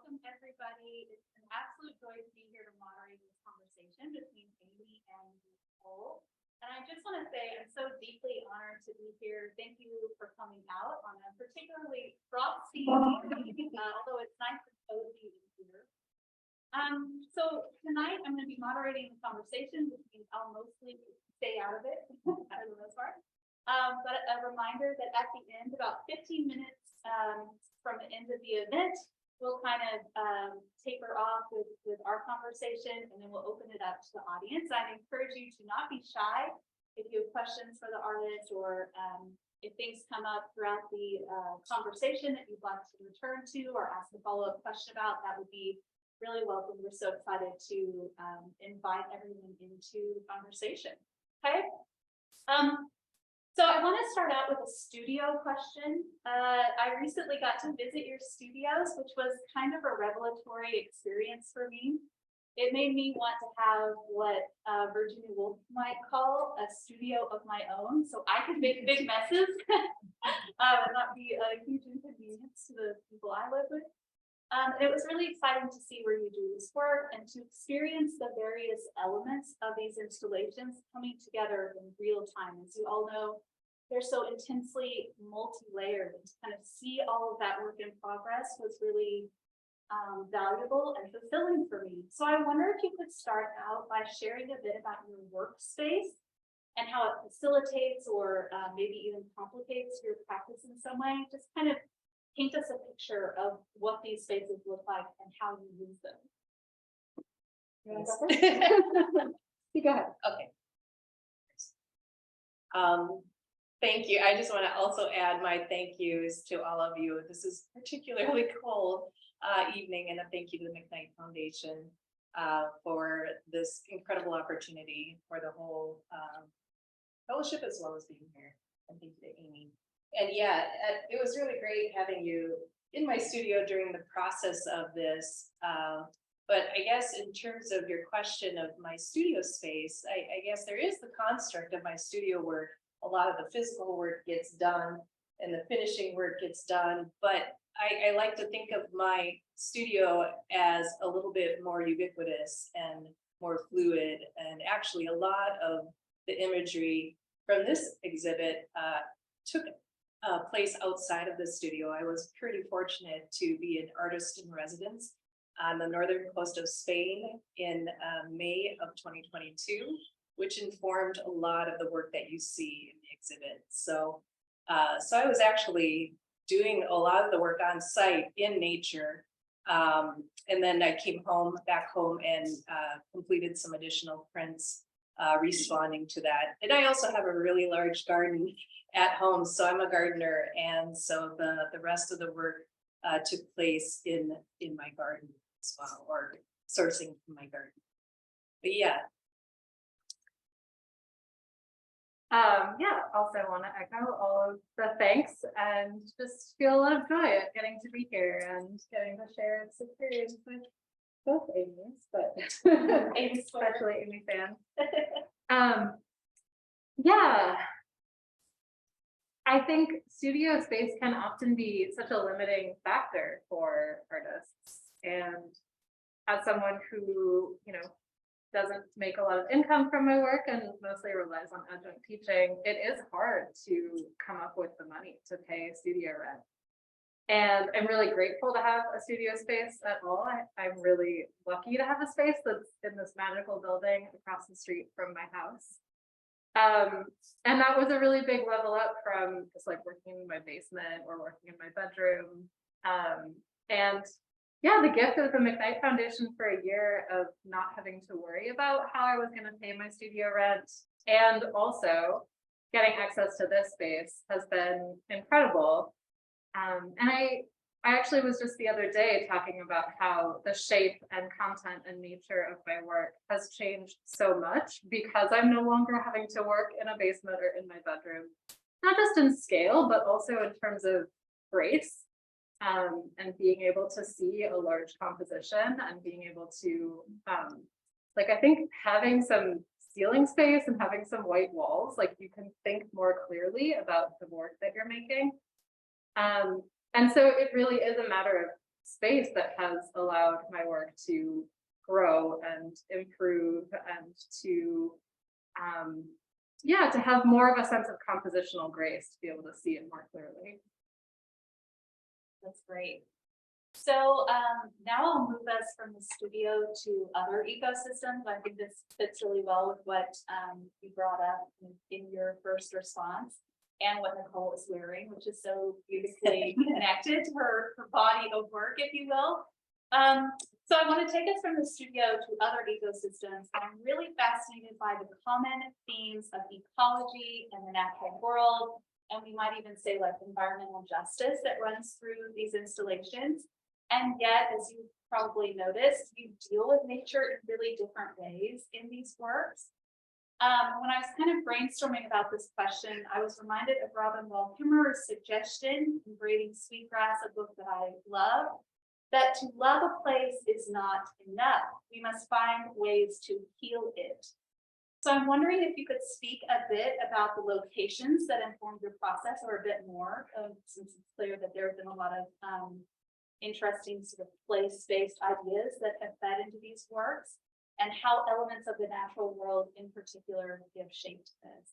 welcome everybody. It's an absolute joy to be here to moderate this conversation between Amy and Nicole. And I just want to say I'm so deeply honored to be here. Thank you for coming out on a particularly frosty evening, although it's nice and cozy in here. So tonight I'm going to be moderating the conversation, which means I'll mostly stay out of it for the most part. But a reminder that at the end, about 15 minutes from the end of the event, we'll kind of taper off with our conversation, and then we'll open it up to the audience. I'd encourage you to not be shy if you have questions for the artist, or if things come up throughout the conversation that you'd like to return to or ask a follow-up question about, that would be really welcome. We're so excited to invite everyone into the conversation. Okay. So I want to start out with a studio question. I recently got to visit your studios, which was kind of a revelatory experience for me. It made me want to have what Virginia Woolf might call a studio of my own, so I could make big messes and not be a huge inconvenience to the people I live with. And it was really exciting to see where you do this work and to experience the various elements of these installations coming together in real time. As you all know, they're so intensely multi-layered, and to kind of see all of that work in progress was really valuable and fulfilling for me. So I wonder if you could start out by sharing a bit about your workspace and how it facilitates or maybe even complicates your practice in some way. Just kind of paint us a picture of what these spaces look like and how you use them. You want to go first? You go ahead. Okay. Thank you. I just want to also add my thank yous to all of you. This is particularly cold evening, and a thank you to the McKnight Foundation for this incredible opportunity for the whole fellowship, as well as being here. And thank you to Amy. And yeah, it was really great having you in my studio during the process of this. But I guess in terms of your question of my studio space, I guess there is the construct of my studio work. A lot of the physical work gets done and the finishing work gets done. But I like to think of my studio as a little bit more ubiquitous and more fluid. And actually a lot of the imagery from this exhibit took place outside of the studio. I was pretty fortunate to be an artist in residence on the northern coast of Spain in May of 2022, which informed a lot of the work that you see in the exhibit. So, so I was actually doing a lot of the work on site in nature. And then I came back home and completed some additional prints responding to that. And I also have a really large garden at home, so I'm a gardener, and so the rest of the work took place in my garden as well, or sourcing from my garden. But yeah. Yeah, also want to echo all of the thanks and just feel a lot of joy at getting to be here and getting to share this experience with both Amy's, but especially Amy fans. Yeah, I think studio space can often be such a limiting factor for artists. And as someone who, doesn't make a lot of income from my work and mostly relies on adjunct teaching, it is hard to come up with the money to pay studio rent. And I'm really grateful to have a studio space at all. I'm really lucky to have a space that's in this magical building across the street from my house. And that was a really big level up from just like working in my basement or working in my bedroom. And yeah, the gift of the McKnight Foundation for a year of not having to worry about how I was going to pay my studio rent, and also getting access to this space has been incredible. And I actually was just the other day talking about how the shape and content and nature of my work has changed so much because I'm no longer having to work in a basement or in my bedroom, not just in scale, but also in terms of grace. And being able to see a large composition and being able to, I think having some ceiling space and having some white walls, you can think more clearly about the work that you're making. And so it really is a matter of space that has allowed my work to grow and improve and to, yeah, to have more of a sense of compositional grace, to be able to see it more clearly. That's great. So now I'll move us from the studio to other ecosystems. I think this fits really well with what you brought up in your first response and what Nicole is wearing, which is so beautifully connected to her body of work, if you will. So I want to take us from the studio to other ecosystems. I'm really fascinated by the common themes of ecology and the natural world, and we might even say like environmental justice that runs through these installations. And yet, as you probably noticed, you deal with nature in really different ways in these works. When I was kind of brainstorming about this question, I was reminded of Robin Wall Kimmerer's suggestion in Braiding Sweetgrass, a book that I love, that to love a place is not enough. We must find ways to heal it. So I'm wondering if you could speak a bit about the locations that informed your process, or a bit more, since it's clear that there have been a lot of interesting sort of place-based ideas that have fed into these works, and how elements of the natural world in particular give shape to this.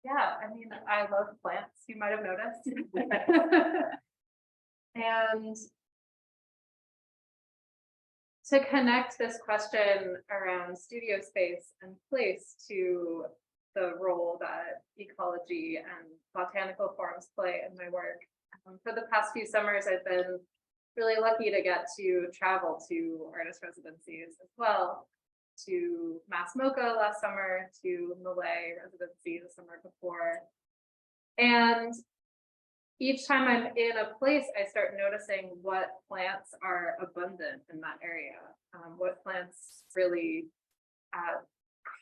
Yeah, I mean, I love plants, you might have noticed. And to connect this question around studio space and place to the role that ecology and botanical forms play in my work. For the past few summers, I've been really lucky to get to travel to artist residencies as well, to Mass Mocha last summer, to Malay residency the summer before. And each time I'm in a place, I start noticing what plants are abundant in that area, what plants really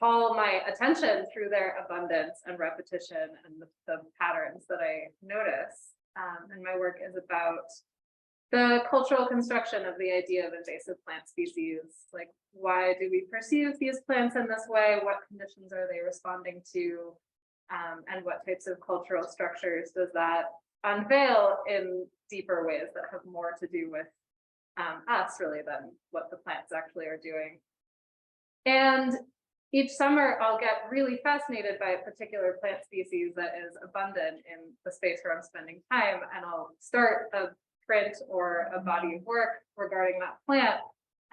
call my attention through their abundance and repetition and the patterns that I notice. And my work is about the cultural construction of the idea of invasive plant species. Like, why do we perceive these plants in this way? What conditions are they responding to? And what types of cultural structures does that unveil in deeper ways that have more to do with us really than what the plants actually are doing? And each summer I'll get really fascinated by a particular plant species that is abundant in the space where I'm spending time, and I'll start a print or a body of work regarding that plant.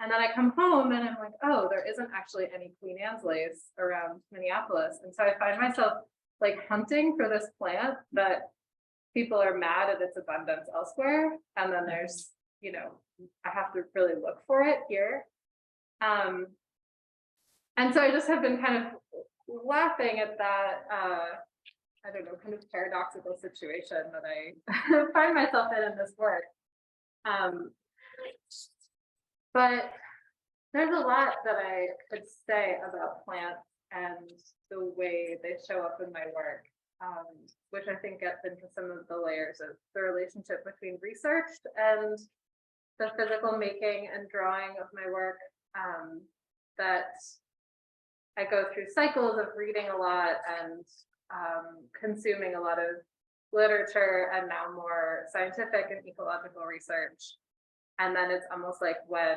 And then I come home and I'm like, oh, there isn't actually any Queen Anne's lace around Minneapolis. And so I find myself like hunting for this plant that people are mad at its abundance elsewhere. And then there's, you know, I have to really look for it here. And so I just have been kind of laughing at that, I don't know, kind of paradoxical situation that I find myself in this work. But there's a lot that I could say about plants and the way they show up in my work, which I think gets into some of the layers of the relationship between research and the physical making and drawing of my work, that I go through cycles of reading a lot and consuming a lot of literature and now more scientific and ecological research. And then it's almost like when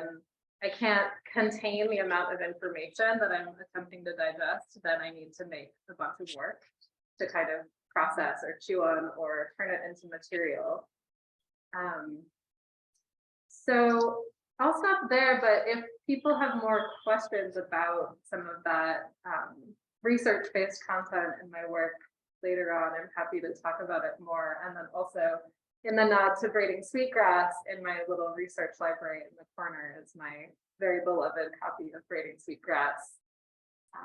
I can't contain the amount of information that I'm attempting to digest, then I need to make a bunch of work to kind of process or chew on or turn it into material. So I'll stop there, but if people have more questions about some of that research-based content in my work later on, I'm happy to talk about it more. And then also, in the nod to Braiding Sweetgrass, in my little research library in the corner is my very beloved copy of Braiding Sweetgrass. I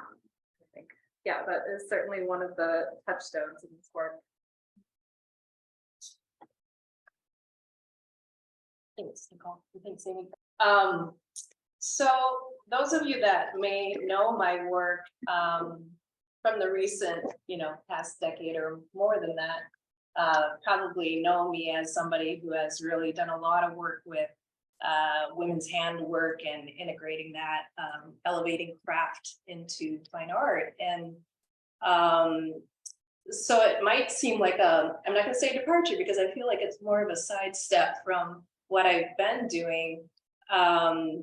think, yeah, that is certainly one of the touchstones in this work. Thanks, Nicole. Thanks, Amy. So those of you that may know my work from the recent, past decade or more than that, probably know me as somebody who has really done a lot of work with women's handwork and integrating that, elevating craft into fine art. And so it might seem like I'm not gonna say departure because I feel like it's more of a sidestep from what I've been doing.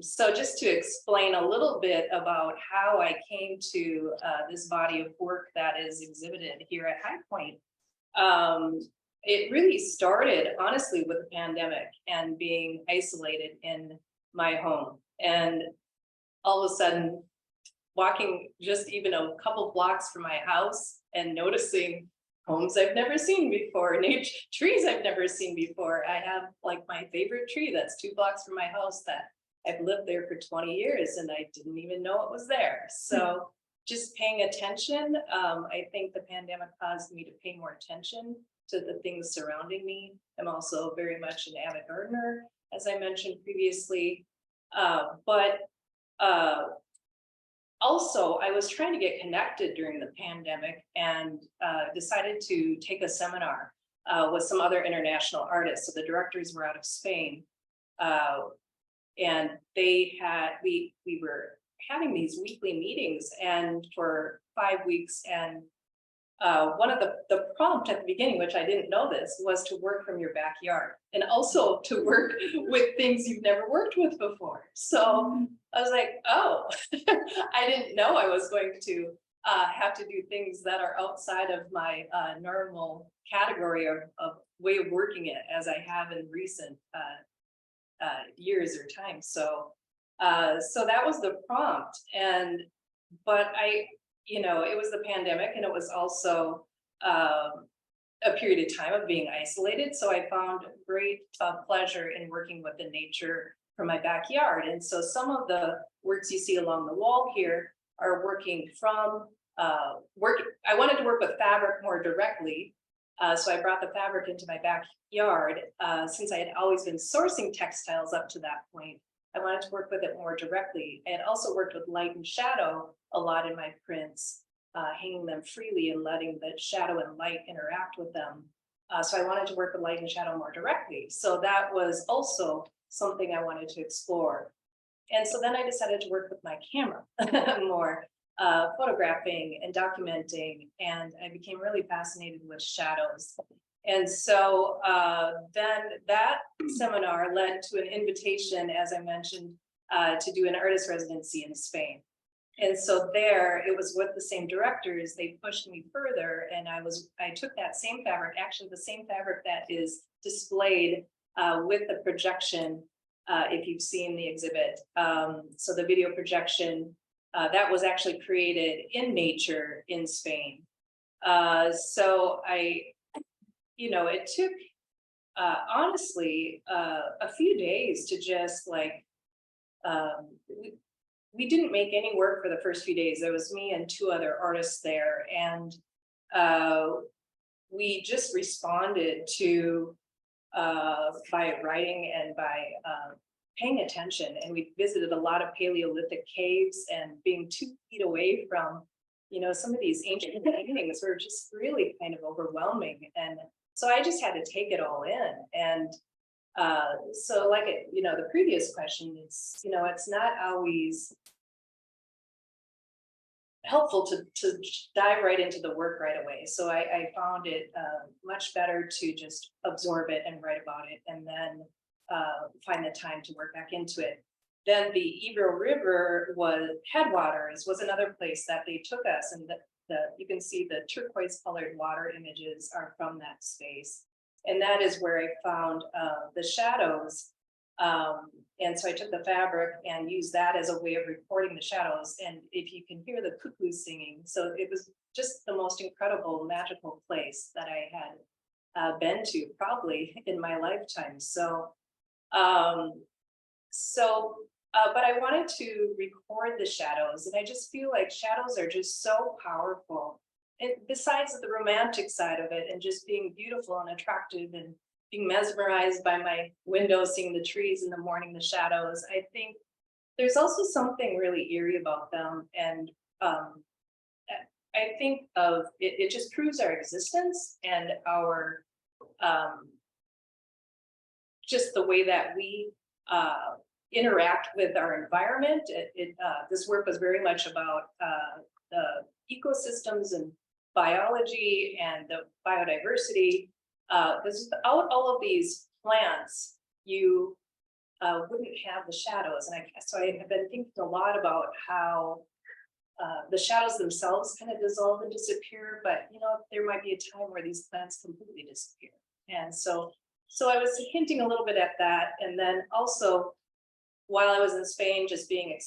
So just to explain a little bit about how I came to this body of work that is exhibited here at High Point. It really started honestly with the pandemic and being isolated in my home. And all of a sudden, walking just even a couple blocks from my house and noticing homes I've never seen before, nature, trees I've never seen before. I have like my favorite tree that's 2 blocks from my house that I've lived there for 20 years and I didn't even know it was there. So just paying attention, I think the pandemic caused me to pay more attention to the things surrounding me. I'm also very much an avid gardener, as I mentioned previously. But also, I was trying to get connected during the pandemic and decided to take a seminar with some other international artists. So the directors were out of Spain, and we were having these weekly meetings and for 5 weeks. And one of the prompt at the beginning, which I didn't know this, was to work from your backyard and also to work with things you've never worked with before. So I was like, oh, I didn't know I was going to have to do things that are outside of my normal category of way of working it as I have in recent years or time. So that was the prompt. But it was the pandemic and it was also a period of time of being isolated. So I found great pleasure in working with the nature from my backyard. And so some of the works you see along the wall here are working from I wanted to work with fabric more directly. So I brought the fabric into my backyard since I had always been sourcing textiles up to that point. I wanted to work with it more directly. I had also worked with light and shadow a lot in my prints, hanging them freely and letting the shadow and light interact with them. So I wanted to work with light and shadow more directly. So that was also something I wanted to explore. And so then I decided to work with my camera more, photographing and documenting. And I became really fascinated with shadows. And so then that seminar led to an invitation, as I mentioned, to do an artist residency in Spain. And so there, it was with the same directors, they pushed me further, and I took that same fabric, actually the same fabric that is displayed with the projection, if you've seen the exhibit. So the video projection, that was actually created in nature in Spain. So it took, honestly, a few days to just like, we didn't make any work for the first few days. There was me and 2 other artists there. And we just responded to by writing and by paying attention. And we visited a lot of Paleolithic caves, and being 2 feet away from, some of these ancient paintings were just really kind of overwhelming. And so I just had to take it all in. And so like, the previous question is, it's not always helpful to dive right into the work right away. So I found it much better to just absorb it and write about it, and then find the time to work back into it. Then the Ebro River headwaters was another place that they took us, and you can see the turquoise colored water images are from that space. And that is where I found the shadows. And so I took the fabric and used that as a way of recording the shadows. And if you can hear the cuckoos singing, so it was just the most incredible, magical place that I had been to probably in my lifetime. But I wanted to record the shadows, and I just feel like shadows are just so powerful. And besides the romantic side of it and just being beautiful and attractive and being mesmerized by my window, seeing the trees in the morning, the shadows, I think there's also something really eerie about them. And I think it just proves our existence and our just the way that we interact with our environment. This work was very much about the ecosystems and biology and the biodiversity. Because without all of these plants, you wouldn't have the shadows. And so I have been thinking a lot about how the shadows themselves kind of dissolve and disappear, but there might be a time where these plants completely disappear. And so I was hinting a little bit at that. And then also, while I was in Spain, just being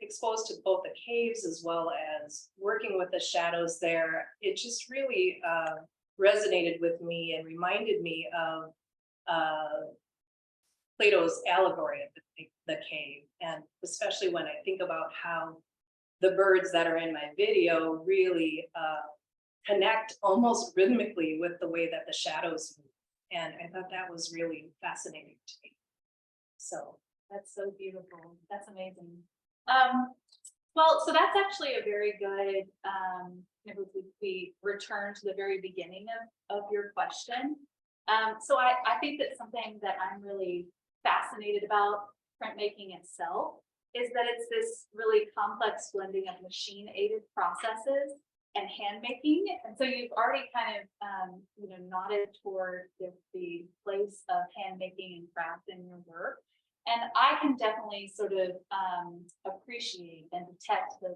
exposed to both the caves as well as working with the shadows there, it just really resonated with me and reminded me of Plato's allegory of the cave. And especially when I think about how the birds that are in my video really connect almost rhythmically with the way that the shadows move. And I thought that was really fascinating to me. So That's so beautiful. That's amazing. Well, so that's actually a very good, if we return to the very beginning of your question. So I think that something that I'm really fascinated about printmaking itself is that it's this really complex blending of machine-aided processes and hand making. And so you've already kind of, nodded toward the place of hand making and craft in your work. And I can definitely sort of appreciate and detect the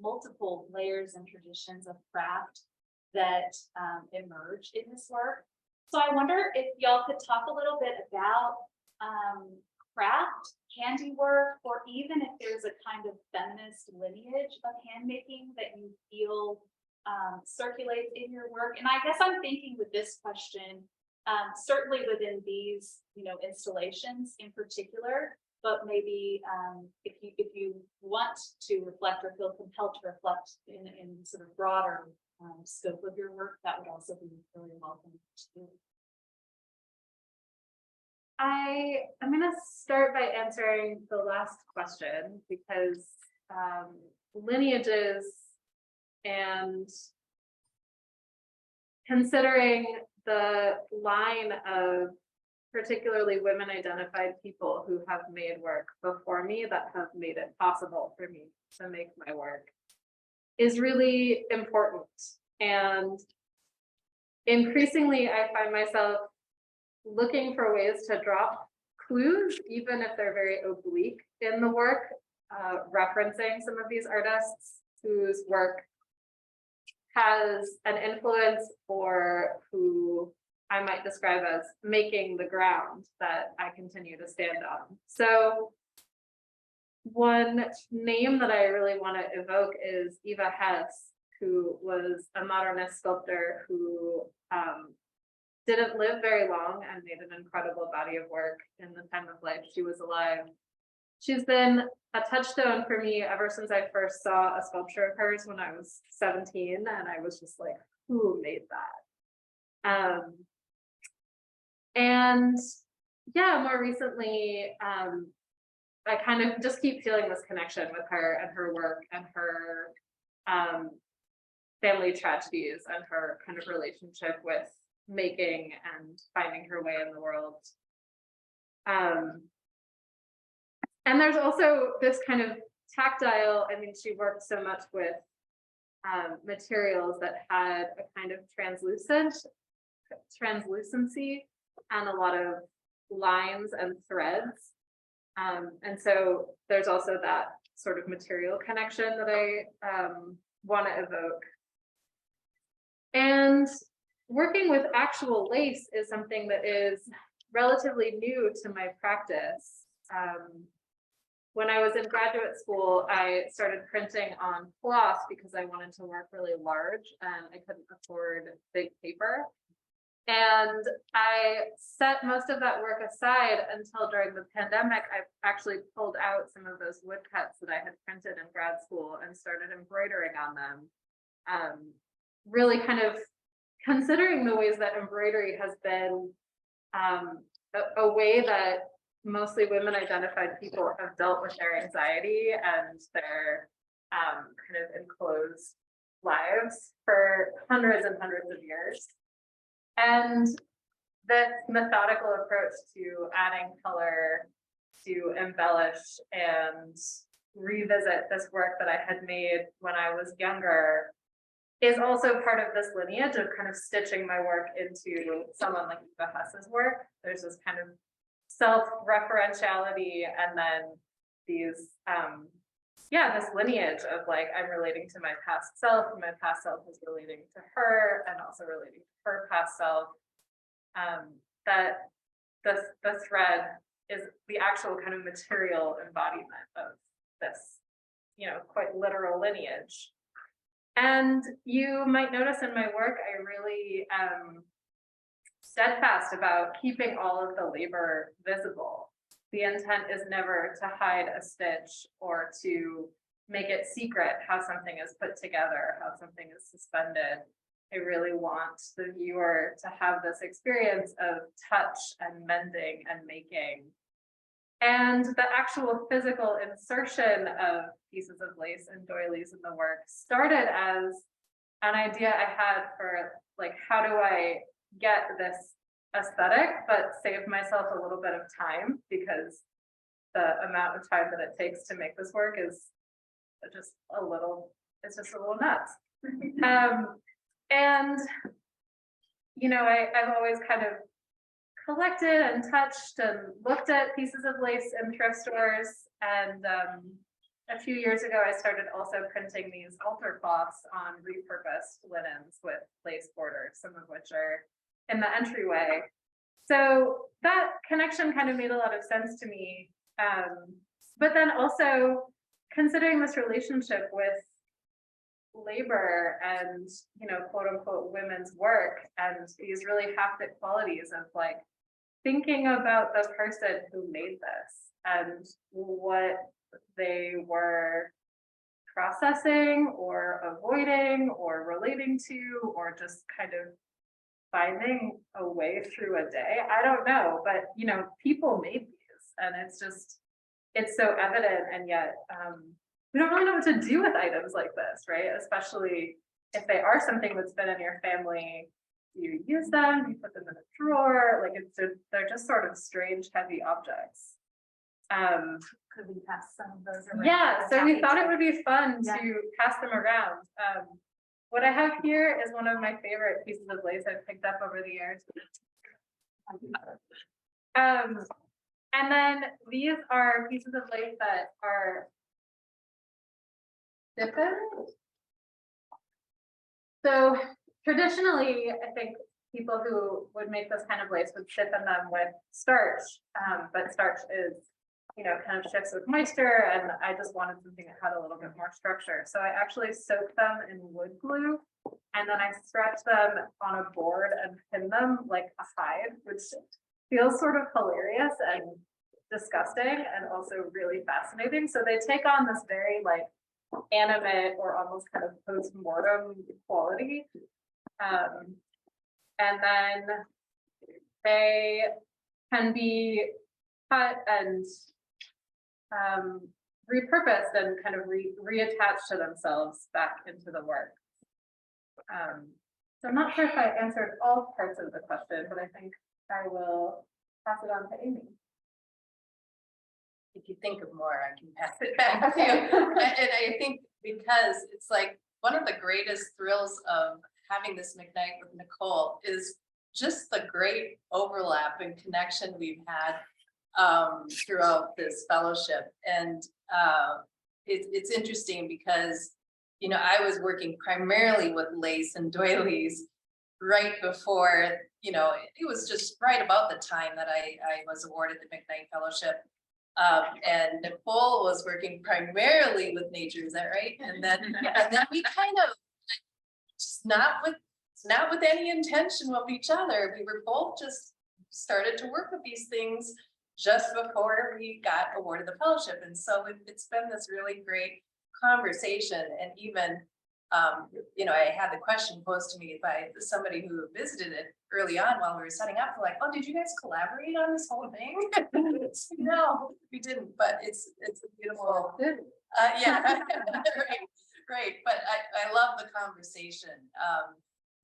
multiple layers and traditions of craft that emerge in this work. So I wonder if y'all could talk a little bit about craft, handiwork, or even if there's a kind of feminist lineage of handmaking that you feel circulates in your work. And I guess I'm thinking with this question, certainly within these, installations in particular, but maybe if you want to reflect or feel compelled to reflect in sort of broader scope of your work, that would also be really welcome to do. I'm going to start by answering the last question because lineages and considering the line of particularly women identified people who have made work before me that have made it possible for me to make my work is really important. And increasingly, I find myself looking for ways to drop clues, even if they're very oblique in the work, referencing some of these artists whose work has an influence or who I might describe as making the ground that I continue to stand on. So one name that I really want to evoke is Eva Hess, who was a modernist sculptor who didn't live very long and made an incredible body of work in the time of life she was alive. She's been a touchstone for me ever since I first saw a sculpture of hers when I was 17, and I was just like, who made that? And yeah, more recently, I kind of just keep feeling this connection with her and her work and her family tragedies and her kind of relationship with making and finding her way in the world. And there's also this kind of tactile, I mean, she worked so much with materials that had a kind of translucency and a lot of lines and threads. And so there's also that sort of material connection that I want to evoke. And working with actual lace is something that is relatively new to my practice. When I was in graduate school, I started printing on cloth because I wanted to work really large and I couldn't afford big paper. And I set most of that work aside until during the pandemic, I actually pulled out some of those woodcuts that I had printed in grad school and started embroidering on them. Really kind of considering the ways that embroidery has been a way that mostly women identified people have dealt with their anxiety and their kind of enclosed lives for hundreds and hundreds of years. And this methodical approach to adding color, to embellish and revisit this work that I had made when I was younger is also part of this lineage of kind of stitching my work into someone like Eva Hess's work. There's this kind of self-referentiality and then these, this lineage of like, I'm relating to my past self, and my past self is relating to her and also relating to her past self. That the thread is the actual kind of material embodiment of this, quite literal lineage. And you might notice in my work, I really steadfast about keeping all of the labor visible. The intent is never to hide a stitch or to make it secret how something is put together, how something is suspended. I really want the viewer to have this experience of touch and mending and making. And the actual physical insertion of pieces of lace and doilies in the work started as an idea I had for like, how do I get this aesthetic, but save myself a little bit of time, because the amount of time that it takes to make this work is just a little nuts. And, I've always kind of collected and touched and looked at pieces of lace in thrift stores. And a few years ago, I started also printing these altar cloths on repurposed linens with lace borders, some of which are in the entryway. So that connection kind of made a lot of sense to me. But then also considering this relationship with labor and, quote unquote, women's work, and these really haptic qualities of like thinking about the person who made this and what they were processing or avoiding or relating to, or just kind of finding a way through a day. I don't know, but people made these, and it's so evident, and yet we don't really know what to do with items like this, right? Especially if they are something that's been in your family. Do you use them? Do you put them in a drawer? Like they're just sort of strange, heavy objects. Could we pass some of those around? Yeah, so we thought it would be fun Yeah. to pass them around. What I have here is one of my favorite pieces of lace I've picked up over the years. And then these are pieces of lace that are different. So traditionally, I think people who would make this kind of lace would stiffen them with starch, but starch is, kind of shifts with moisture, and I just wanted something that had a little bit more structure. So I actually soaked them in wood glue, and then I stretched them on a board and pinned them like a hide, which feels sort of hilarious and disgusting and also really fascinating. So they take on this very like animate or almost kind of post-mortem quality. And then they can be cut and repurposed and kind of reattached to themselves back into the work. So I'm not sure if I answered all parts of the question, but I think I will pass it on to Amy. If you think of more, I can pass it back to you. And I think because it's like one of the greatest thrills of having this McKnight with Nicole is just the great overlap and connection we've had throughout this fellowship. And it's interesting because, I was working primarily with lace and doilies right before, it was just right about the time that I was awarded the McKnight Fellowship. And Nicole was working primarily with nature, is that right? And then we kind of just not with any intention of each other. We were both just started to work with these things just before we got awarded the fellowship. And so it's been this really great conversation. And even I had the question posed to me by somebody who visited it early on while we were setting up. Like, oh, did you guys collaborate on this whole thing? No, we didn't. But it's a beautiful. Yeah, right. But I love the conversation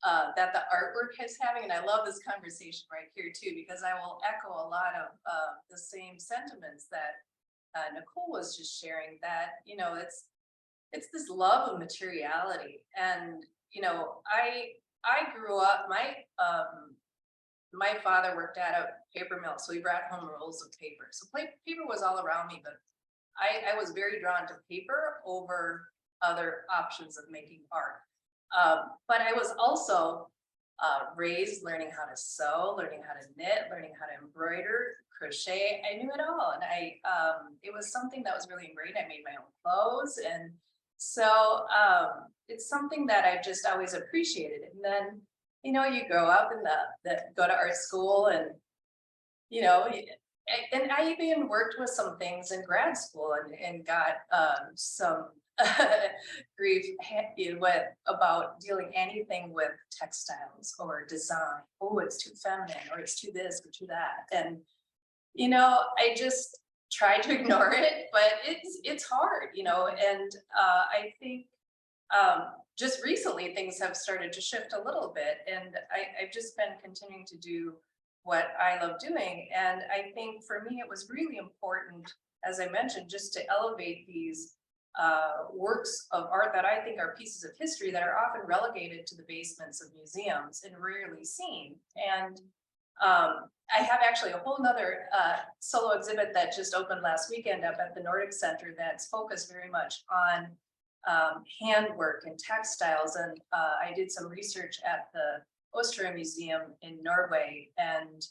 that the artwork is having, and I love this conversation right here too, because I will echo a lot of the same sentiments that Nicole was just sharing. That it's this love of materiality, and you know, I grew up, my father worked at a paper mill, so he brought home rolls of paper. So paper was all around me, but I was very drawn to paper over other options of making art. But I was also raised learning how to sew, learning how to knit, learning how to embroider, crochet. I knew it all, and it was something that was really ingrained. I made my own clothes, and so it's something that I've just always appreciated. And then, you know, you grow up in go to art school, and you know, and I even worked with some things in grad school, and got some grief with about dealing anything with textiles or design. Oh, it's too feminine, or it's too this or too that. And you know, I just try to ignore it, but it's hard, you know. And I think just recently things have started to shift a little bit, and I've just been continuing to do what I love doing. And I think for me, it was really important, as I mentioned, just to elevate these works of art that I think are pieces of history that are often relegated to the basements of museums and rarely seen. And I have actually a whole nother solo exhibit that just opened last weekend up at the Nordic Center that's focused very much on handwork and textiles. And I did some research at the Østrig Museum in Norway, and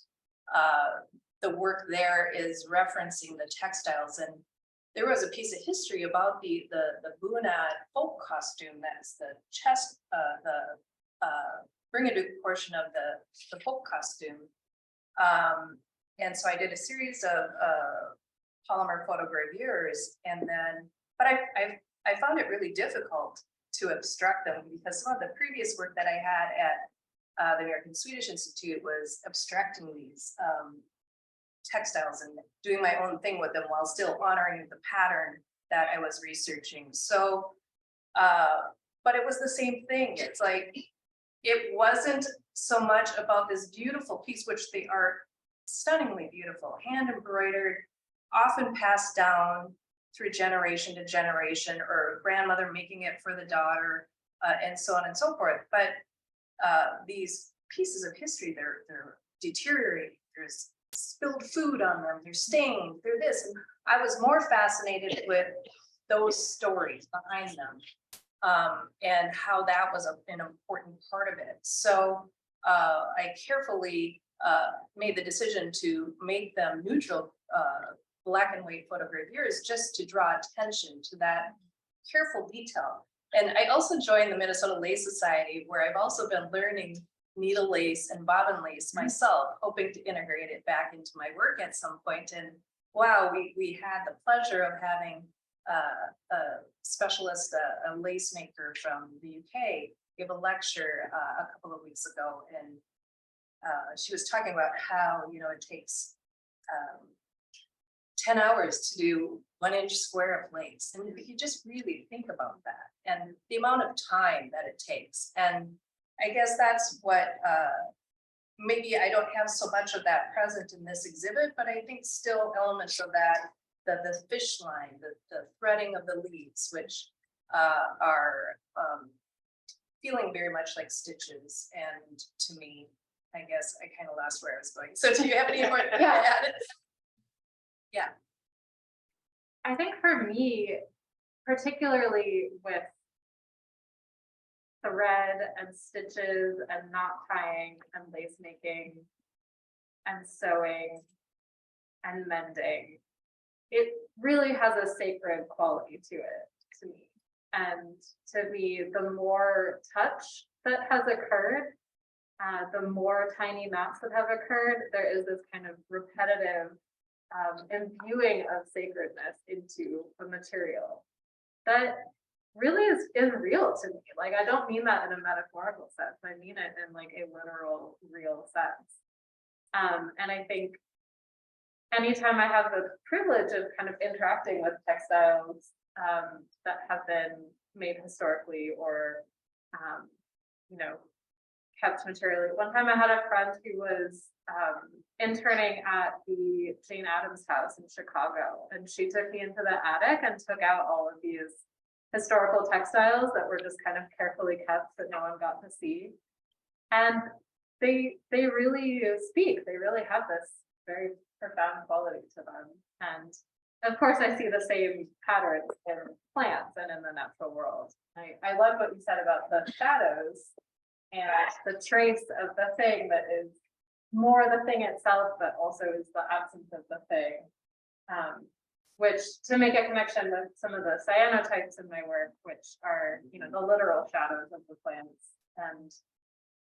the work there is referencing the textiles. And there was a piece of history about the bunad folk costume. That's the chest, the Bringaduk portion of the folk costume. And so I did a series of polymer photogravures, and then, but I found it really difficult to abstract them, because some of the previous work that I had at the American Swedish Institute was abstracting these textiles and doing my own thing with them while still honoring the pattern that I was researching. So, but it was the same thing. It's like, it wasn't so much about this beautiful piece, which they are stunningly beautiful, hand embroidered, often passed down through generation to generation, or grandmother making it for the daughter, and so on and so forth. But these pieces of history, they're deteriorating. There's spilled food on them, they're stained, they're this. And I was more fascinated with those stories behind them, and how that was an important part of it. So I carefully made the decision to make them neutral black and white photogravures, just to draw attention to that careful detail. And I also joined the Minnesota Lace Society, where I've also been learning needle lace and bobbin lace myself, hoping to integrate it back into my work at some point. And wow, we had the pleasure of having a specialist, a lace maker from the UK, give a lecture a couple of weeks ago, and she was talking about how, you know, it takes 10 hours to do 1 inch square of lace. And if you just really think about that and the amount of time that it takes. And I guess that's what, maybe I don't have so much of that present in this exhibit, but I think still elements of that, the fish line, the threading of the leaves, which are feeling very much like stitches. And to me, I guess I kind of lost where I was going. So do you have any more to add? Yeah. I think for me, particularly with thread and stitches and knot tying and lace making and sewing and mending, it really has a sacred quality to it, to me. And to me, the more touch that has occurred, the more tiny knots that have occurred, there is this kind of repetitive imbuing of sacredness into a material that really is real to me. Like, I don't mean that in a metaphorical sense. I mean it in like a literal, real sense. And I think anytime I have the privilege of kind of interacting with textiles that have been made historically, or you know, kept materially. One time I had a friend who was interning at the Jane Addams house in Chicago, and she took me into the attic and took out all of these historical textiles that were just kind of carefully kept that no one got to see. And they really speak, they really have this very profound quality to them. And of course, I see the same patterns in plants and in the natural world. I love what you said about the shadows and the trace of the thing that is more the thing itself, but also is the absence of the thing. Which, to make a connection with some of the cyanotypes in my work, which are, you know, the literal shadows of the plants, and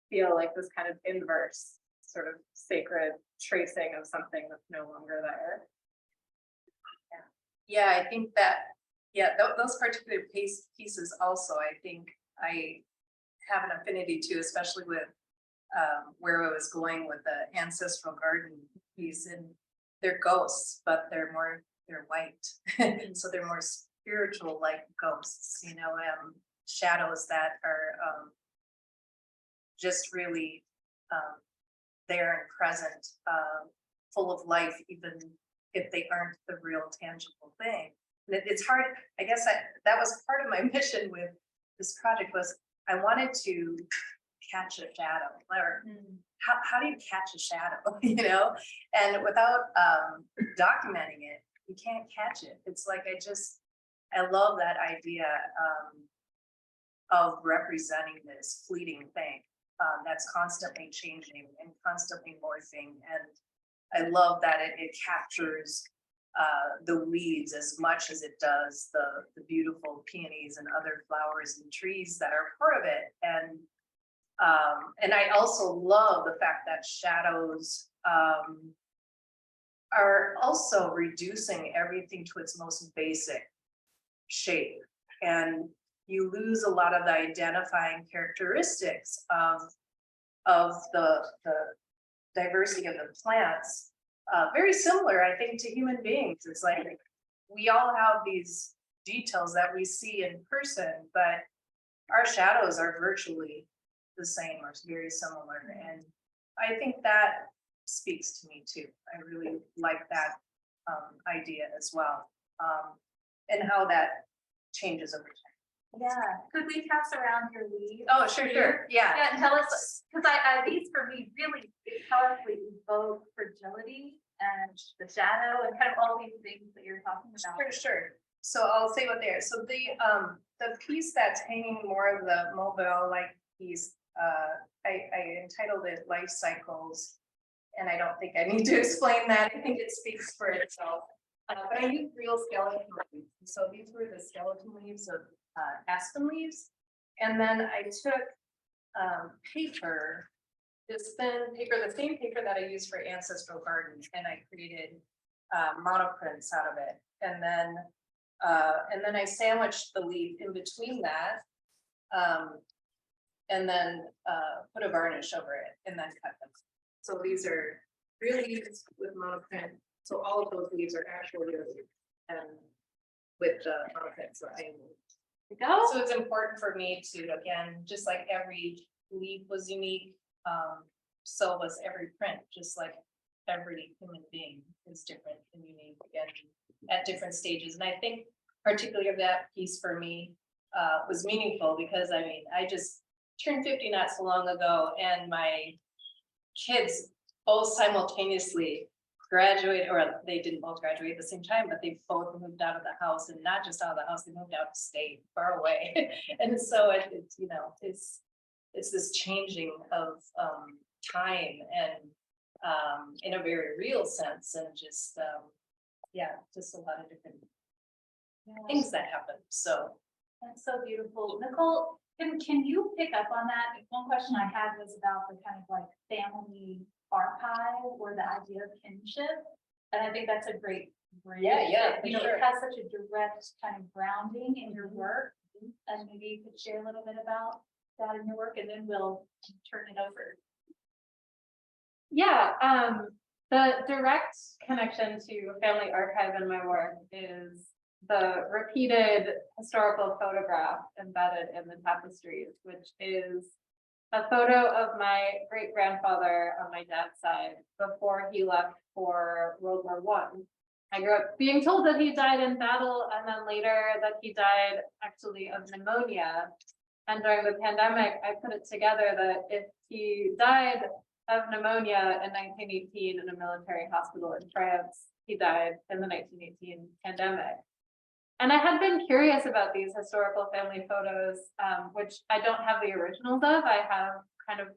feel like this kind of inverse sort of sacred tracing of something that's no longer there. Yeah, I think that, those particular pieces also, I think I have an affinity to, especially with where I was going with the ancestral garden piece, and they're ghosts, but they're white. So they're more spiritual like ghosts, you know, shadows that are just really there and present, full of life, even if they aren't the real tangible thing. And it's hard, I guess that was part of my mission with this project, was I wanted to catch a shadow, or how do you catch a shadow, you know? And without documenting it, you can't catch it. It's like, I love that idea of representing this fleeting thing that's constantly changing and constantly morphing. And I love that it captures the weeds as much as it does the beautiful peonies and other flowers and trees that are part of it. And I also love the fact that shadows are also reducing everything to its most basic shape. And you lose a lot of the identifying characteristics of the diversity of the plants. Very similar, I think, to human beings. It's like we all have these details that we see in person, but our shadows are virtually the same or very similar. And I think that speaks to me too. I really like that idea as well, and how that changes over time. Yeah, could we pass around your leaves? Oh, sure. Yeah. Yeah, and tell us, because these for me really powerfully evoke fragility and the shadow and kind of all these things that you're talking about. Sure. So I'll say what they are. So the piece that's hanging more of the mobile-like piece, I entitled it Life Cycles, and I don't think I need to explain that. I think it speaks for itself. But I used real skeleton leaves. So these were the skeleton leaves of aspen leaves. And then I took paper, this thin paper, the same paper that I used for Ancestral Garden, and I created monoprints out of it. And then I sandwiched the leaf in between that, and then put a varnish over it, and then cut them. So these are real leaves with monoprint. So all of those leaves are actual real leaves, and with the monoprint. So so it's important for me to, again, just like every leaf was unique, so was every print, just like every human being is different and unique, again, at different stages. And I think particularly of that piece for me was meaningful, because I mean, I just turned 50 not so long ago, and my kids both simultaneously graduate, or they didn't both graduate at the same time, but they both moved out of the house, and not just out of the house, they moved out of state, far away. And so it's, you know, it's this changing of time, and in a very real sense, and just just a lot of different things that happen. So that's so beautiful. Nicole, can you pick up on that? One question I had was about the kind of like family archive, or the idea of kinship. And I think that's a great bridge. Yeah, You know, it has such a direct kind of grounding in your work. And maybe you could share a little bit about that in your work, and then we'll turn it over. Yeah, the direct connection to family archive in my work is the repeated historical photograph embedded in the tapestries, which is a photo of my great grandfather on my dad's side before he left for World War I. I grew up being told that he died in battle, and then later that he died actually of pneumonia. And during the pandemic, I put it together that if he died of pneumonia in 1918 in a military hospital in France, he died in the 1918 pandemic. And I had been curious about these historical family photos, which I don't have the originals of. I have kind of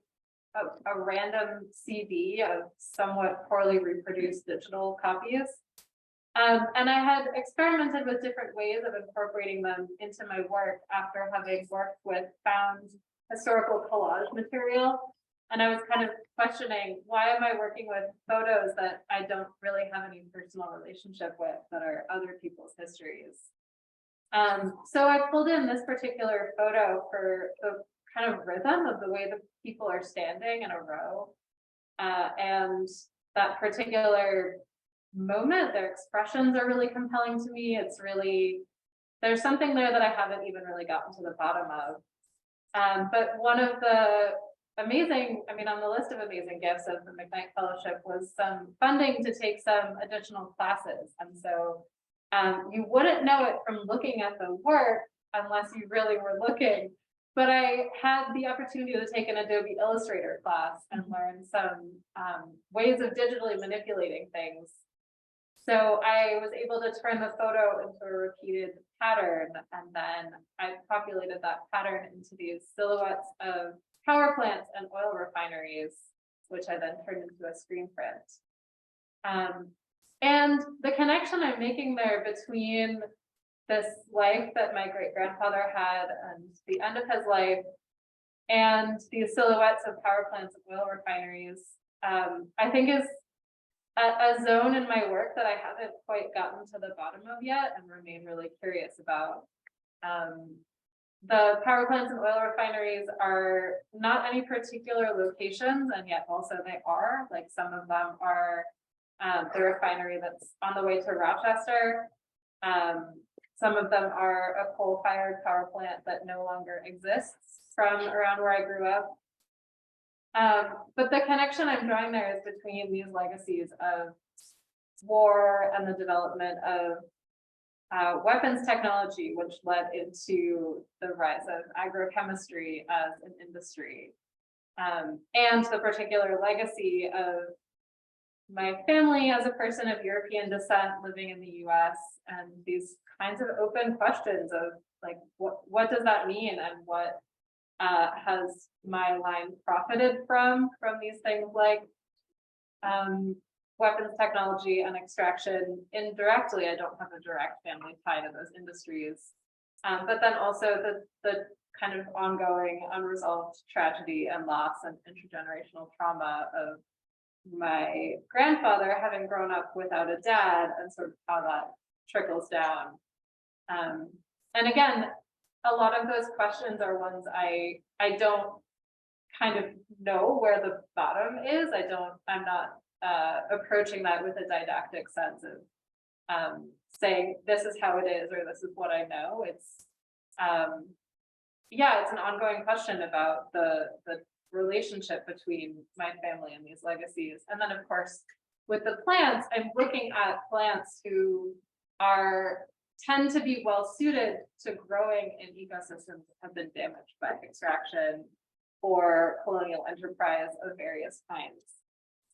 a random CD of somewhat poorly reproduced digital copies. And I had experimented with different ways of incorporating them into my work after having worked with found historical collage material. And I was kind of questioning, why am I working with photos that I don't really have any personal relationship with, that are other people's histories? So I pulled in this particular photo for the kind of rhythm of the way the people are standing in a row. And that particular moment, their expressions are really compelling to me. It's really, there's something there that I haven't even really gotten to the bottom of. But one of the amazing, I mean, on the list of amazing gifts of the McKnight Fellowship was some funding to take some additional classes. And so you wouldn't know it from looking at the work unless you really were looking. But I had the opportunity to take an Adobe Illustrator class and learn some ways of digitally manipulating things. So I was able to turn the photo into a repeated pattern, and then I populated that pattern into these silhouettes of power plants and oil refineries, which I then turned into a screen print. And the connection I'm making there between this life that my great-grandfather had and the end of his life and these silhouettes of power plants and oil refineries, I think is a zone in my work that I haven't quite gotten to the bottom of yet and remain really curious about. The power plants and oil refineries are not any particular locations, and yet also they are. Like, some of them are the refinery that's on the way to Rochester. Some of them are a coal-fired power plant that no longer exists from around where I grew up. But the connection I'm drawing there is between these legacies of war and the development of weapons technology, which led into the rise of agrochemistry as an industry, and the particular legacy of my family as a person of European descent living in the US, and these kinds of open questions of like, what does that mean, and what has my line profited from these things like weapons technology and extraction indirectly. I don't have a direct family tie to those industries, but then also the kind of ongoing unresolved tragedy and loss and intergenerational trauma of my grandfather having grown up without a dad, and sort of how that trickles down. And again, a lot of those questions are ones I don't kind of know where the bottom is. I'm not approaching that with a didactic sense of saying this is how it is or this is what I know. It's it's an ongoing question about the relationship between my family and these legacies. And then of course, with the plants, I'm looking at plants who tend to be well suited to growing in ecosystems that have been damaged by extraction or colonial enterprise of various kinds.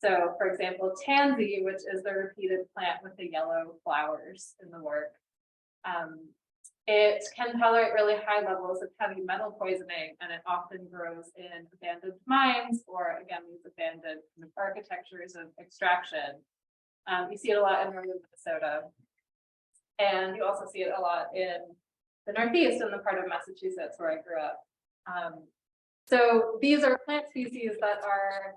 So for example, tansy, which is the repeated plant with the yellow flowers in the work, it can tolerate really high levels of heavy metal poisoning, and it often grows in abandoned mines, or again, these abandoned kind of architectures of extraction. You see it a lot in northern Minnesota. And you also see it a lot in the Northeast and the part of Massachusetts where I grew up. So these are plant species that are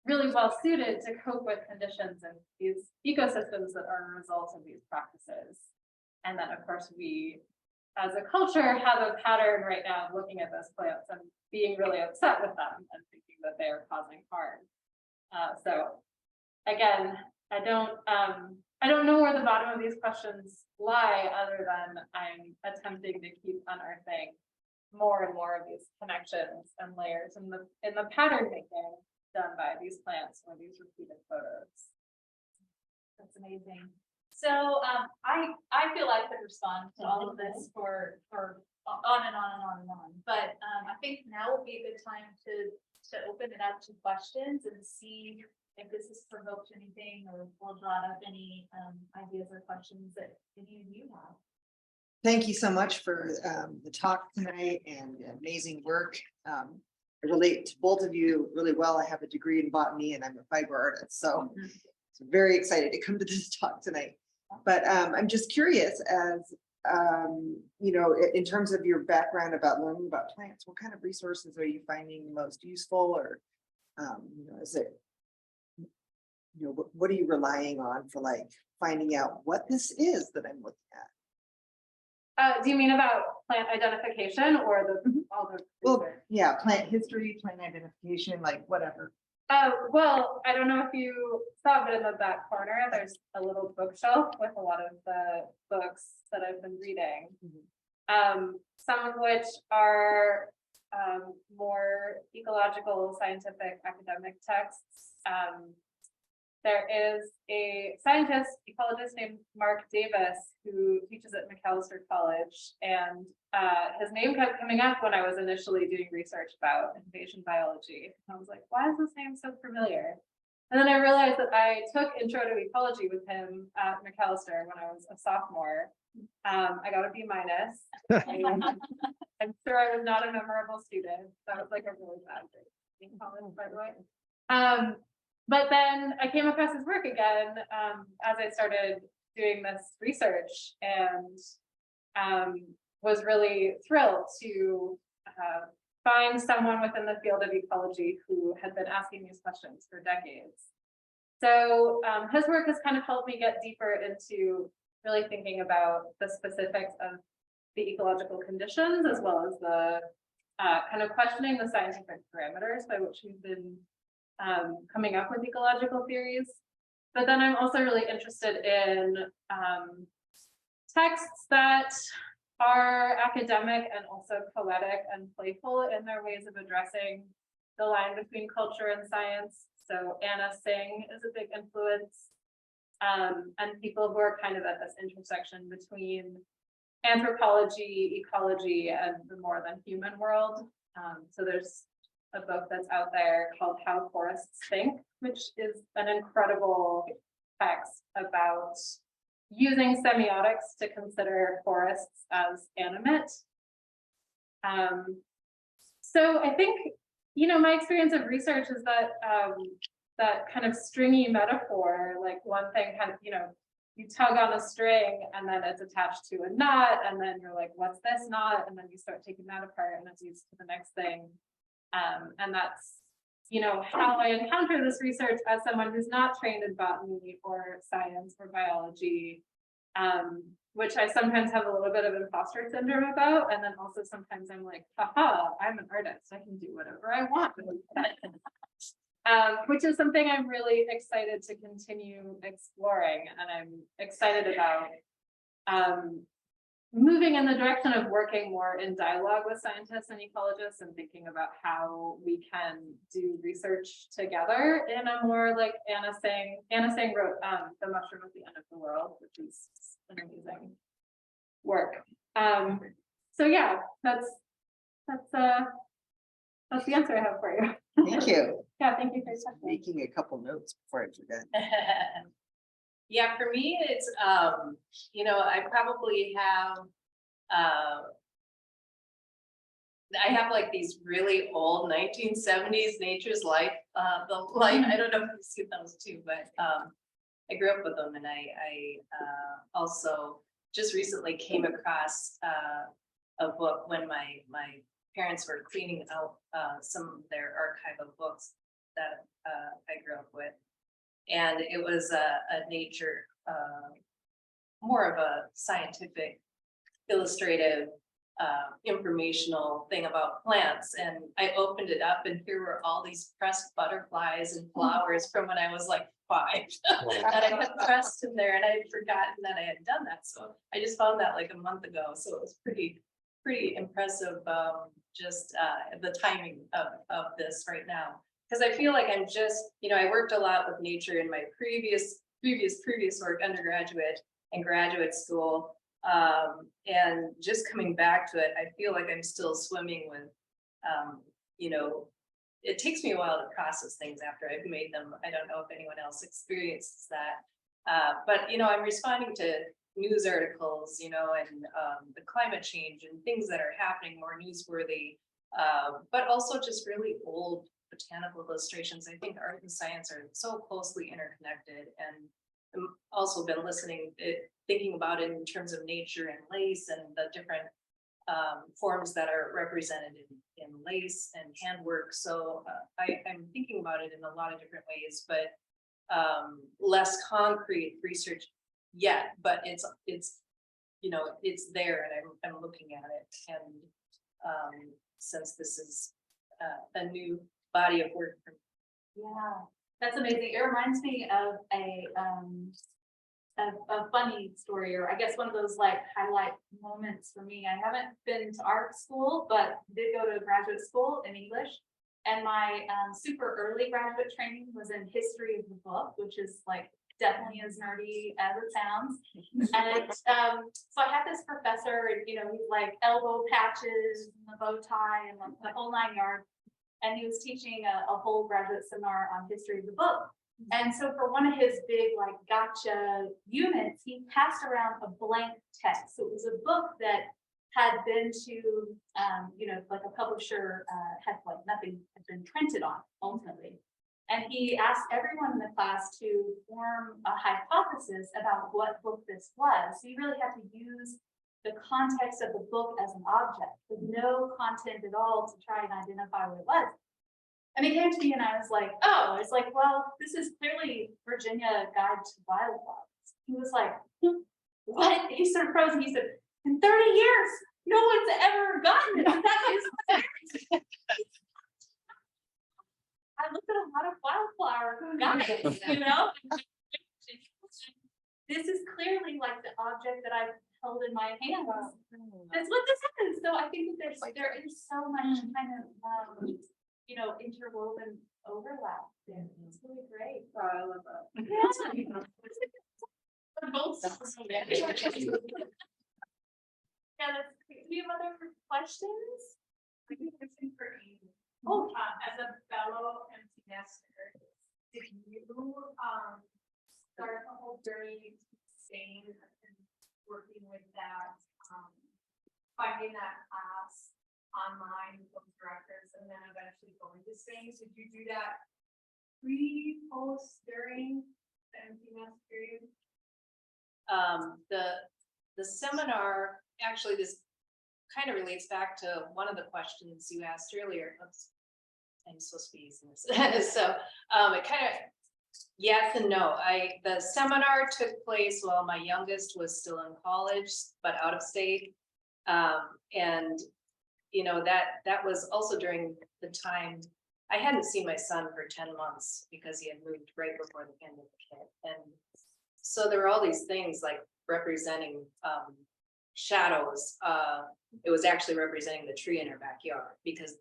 really well suited to cope with conditions in these ecosystems that are a result of these practices. And then of course we, as a culture, have a pattern right now of looking at those plants and being really upset with them and thinking that they are causing harm. So again, I don't know where the bottom of these questions lie, other than I'm attempting to keep unearthing more and more of these connections and layers in the pattern making done by these plants or these repeated photos. That's amazing. So, I feel I could respond to all of this for on and on and on and on, but, I think now would be a good time to open it up to questions and see if this has provoked anything or brought up any, ideas or questions that any of you have. Thank you so much for the talk tonight and amazing work. I relate to both of you really well. I have a degree in botany and I'm a fiber artist, so very excited to come to this talk tonight. But I'm just curious, as you know, in terms of your background about learning about plants, what kind of resources are you finding most useful, or you know, is it, you know, what are you relying on for like finding out what this is that I'm looking at? Do you mean about plant identification or all the? Well, research? yeah, plant history, plant identification, like whatever. Well, I don't know if you saw, but in the back corner, there's a little bookshelf with a lot of the books that I've been reading. Some of which are more ecological, scientific, academic texts. There is a scientist, ecologist named Mark Davis, who teaches at McAllister College, and his name kept coming up when I was initially doing research about invasion biology. And I was like, why is this name so familiar? And then I realized that I took Intro to Ecology with him at McAllister when I was a sophomore. I got a B-. I'm sure I was not a memorable student. That was like a really bad grade in college, by the way. But then I came across his work again as I started doing this research, and was really thrilled to find someone within the field of ecology who had been asking these questions for decades. So his work has kind of helped me get deeper into really thinking about the specifics of the ecological conditions, as well as the kind of questioning the scientific parameters by which we've been coming up with ecological theories. But then I'm also really interested in texts that are academic and also poetic and playful in their ways of addressing the line between culture and science. So Anna Singh is a big influence, and people who are kind of at this intersection between anthropology, ecology, and the more than human world. So there's a book that's out there called How Forests Think, which is an incredible text about using semiotics to consider forests as animate. So I think, you know, my experience of research is that that kind of stringy metaphor, like one thing kind of, you know, you tug on a string and then it's attached to a knot, and then you're like, what's this knot? And then you start taking that apart and it's used to the next thing. And that's, you know, how I encounter this research as someone who's not trained in botany or science or biology, which I sometimes have a little bit of imposter syndrome about. And then also sometimes I'm like, haha, I'm an artist, I can do whatever I want. Which is something I'm really excited to continue exploring. And I'm excited about moving in the direction of working more in dialogue with scientists and ecologists, and thinking about how we can do research together in a more like Anna Singh wrote The Mushroom at the End of the World, which is an amazing work. So yeah, that's the answer I have for you. Thank you. Yeah, thank you for your question. Making a couple notes before I forget. Yeah, for me, it's, you know, I probably have, I have like these really old 1970s Nature's Life, I don't know if you've seen those too, but I grew up with them, and I also just recently came across a book when my parents were cleaning out some of their archive of books that I grew up with. And it was a nature, more of a scientific, illustrative, informational thing about plants. And I opened it up, and here were all these pressed butterflies and flowers from when I was like 5 that I had pressed in there, and I had forgotten that I had done that. So I just found that like a month ago. So it was pretty impressive, just the timing of this right now. Because I feel like I'm just, you know, I worked a lot with nature in my previous previous work, undergraduate and graduate school. And just coming back to it, I feel like I'm still swimming with, you know, it takes me a while to process things after I've made them. I don't know if anyone else experiences that. But, you know, I'm responding to news articles, you know, and the climate change and things that are happening more newsworthy, but also just really old botanical illustrations. I think art and science are so closely interconnected, and I'm also been listening, thinking about it in terms of nature and lace and the different forms that are represented in lace and handwork. So I'm thinking about it in a lot of different ways, but less concrete research yet, but it's you know, it's there, and I'm looking at it. And since this is a new body of work for me. Yeah, that's amazing. It reminds me of a funny story, or I guess one of those like highlight moments for me. I haven't been to art school, but did go to graduate school in English. And my super early graduate training was in history of the book, which is like definitely as nerdy as it sounds. And so I had this professor, you know, he's like elbow patches and the bow tie and like the whole 9 yards. And he was teaching a whole graduate seminar on history of the book. And so for one of his big like gotcha units, he passed around a blank text. So it was a book that had been to, you know, like a publisher had like nothing had been printed on ultimately. And he asked everyone in the class to form a hypothesis about what book this was. So you really had to use the context of the book as an object with no content at all to try and identify what it was. And he came to me and I was like, oh, it's like, well, this is clearly Virginia Guide to Wildflowers. He was like, what? He sort of froze and he said, in 30 years, no one's ever gotten it. That is I looked at a lot of wildflower guides, you know? This is clearly like the object that I've held in my hands. That's what this is. So I think that there is so much kind of you know, interwoven overlap there. It's really great. Oh, I love that. Yeah. Both sides. Yeah, that's great. Do you have other questions? I think this is for Amy. Oh, As a fellow empty nester, did you start the whole journey to staying and working with that, finding that class online with those directors and then eventually going to Spain? Did you do that pre, post, during the empty nest period? The seminar, actually, this kind of relates back to one of the questions you asked earlier. Oops, I'm supposed to be using this. So it kind of, yes and no. The seminar took place while my youngest was still in college, but out of state. And you know, that was also during the time I hadn't seen my son for 10 months because he had moved right before the pandemic hit. And so there were all these things like representing shadows. It was actually representing the tree in our backyard because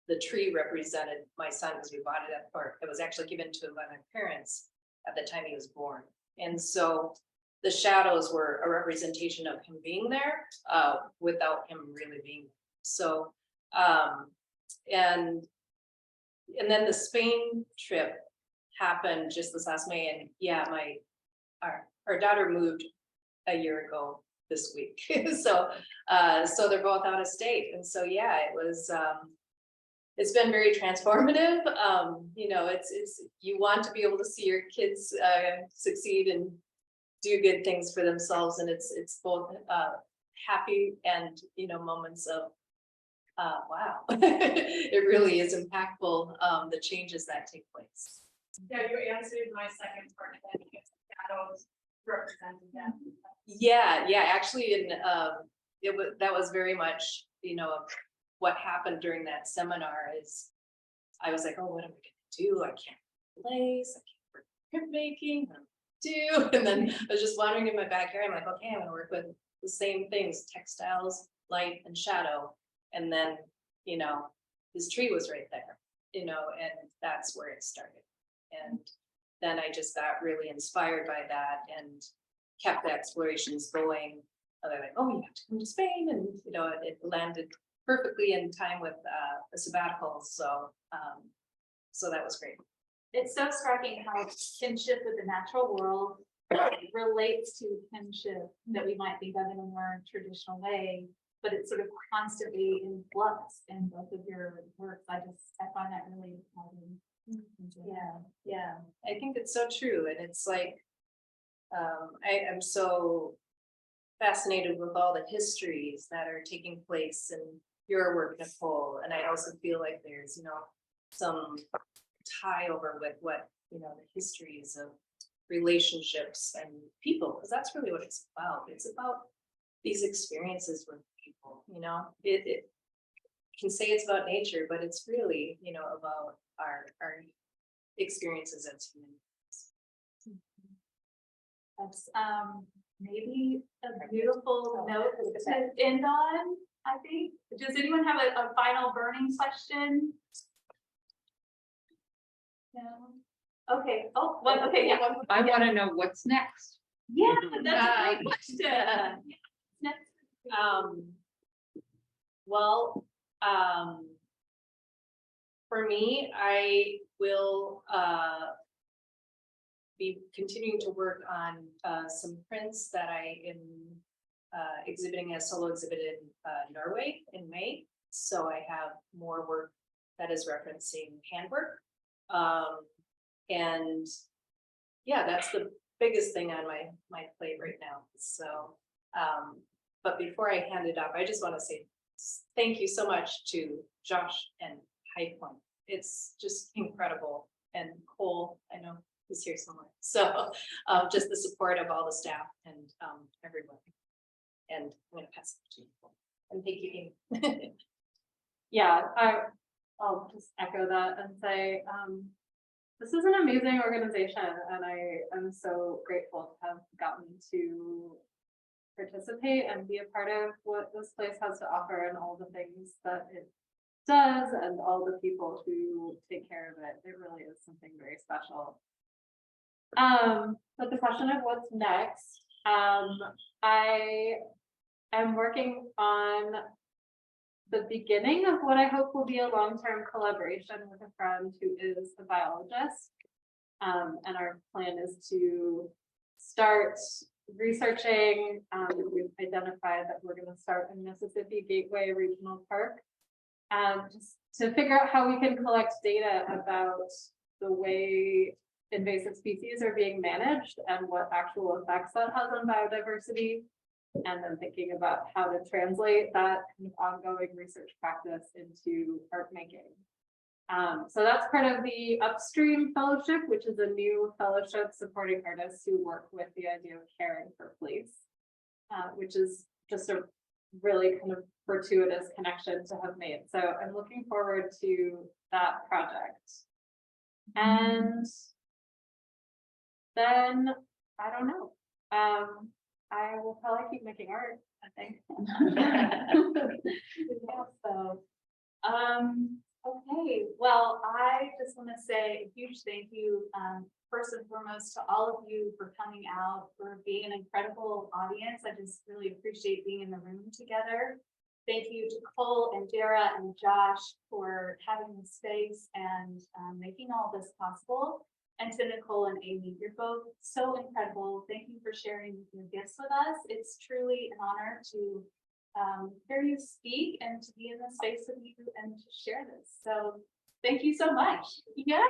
the tree represented my son because we bought it or it was actually given to him by my parents at the time he was born. And so the shadows were a representation of him being there without him really being there. So, and then the Spain trip happened just this last May, and yeah, our daughter moved a year ago this week, so they're both out of state, and so yeah, it was it's been very transformative. You know, it's you want to be able to see your kids succeed and do good things for themselves, and it's both happy and, you know, moments of wow, it really is impactful, the changes that take place. Yeah, you answered my second part, that shadows represented that. Yeah, actually, that was very much, you know, what happened during that seminar is I was like, oh, what am I gonna do? I can't lace, I can't printmaking, what do? And then I was just wandering in my backyard. I'm like, okay, I'm gonna work with the same things, textiles, light and shadow. And then, you know, his tree was right there, you know, and that's where it started. And then I just got really inspired by that and kept the explorations going. And they're like, oh, you have to come to Spain, and you know, it landed perfectly in time with a sabbatical. So so that was great. It's so striking how kinship with the natural world relates to kinship that we might think of in a more traditional way, but it's sort of constantly in flux in both of your works. I find that really Yeah, I think it's so true, and it's like I am so fascinated with all the histories that are taking place in your work, Nicole, and I also feel like there's, you know, some tie over with what, you know, the histories of relationships and people, because that's really what it's about. It's about these experiences with people, you know, it can say it's about nature, but it's really, you know, about our experiences as humans. That's maybe a beautiful note to end on, I think. Does anyone have a final burning question? No? Okay, oh, one, okay, yeah. I want to know what's next. Yeah, that's a great question. Next. Well, for me, I will be continuing to work on some prints that I am exhibiting as solo exhibit in Norway in May. So I have more work that is referencing handwork. And yeah, that's the biggest thing on my plate right now. So, but before I hand it off, I just want to say thank you so much to Josh and High Point. It's just incredible. And Cole, I know he's here somewhere. So just the support of all the staff and everyone. And I'm going to pass it to you. And thank you, Amy. Yeah, I'll just echo that and say, this is an amazing organization, and I am so grateful to have gotten to participate and be a part of what this place has to offer and all the things that it does and all the people who take care of it. It really is something very special. But the question of what's next, I am working on the beginning of what I hope will be a long-term collaboration with a friend who is a biologist. And our plan is to start researching. We've identified that we're going to start in Mississippi Gateway Regional Park, just to figure out how we can collect data about the way invasive species are being managed and what actual effects that has on biodiversity. And then thinking about how to translate that kind of ongoing research practice into art making. So that's part of the Upstream Fellowship, which is a new fellowship supporting artists who work with the idea of caring for place, which is just a really kind of fortuitous connection to have made. So I'm looking forward to that project. And then, I don't know. I will probably keep making art, I think. Yeah, so, okay, well, I just want to say a huge thank you, first and foremost, to all of you for coming out, for being an incredible audience. I just really appreciate being in the room together. Thank you to Cole and Dara and Josh for having the space and making all this possible. And to Nicole and Amy, you're both so incredible. Thank you for sharing your gifts with us. It's truly an honor to hear you speak and to be in the space with you and to share this. So thank you so much. Yeah.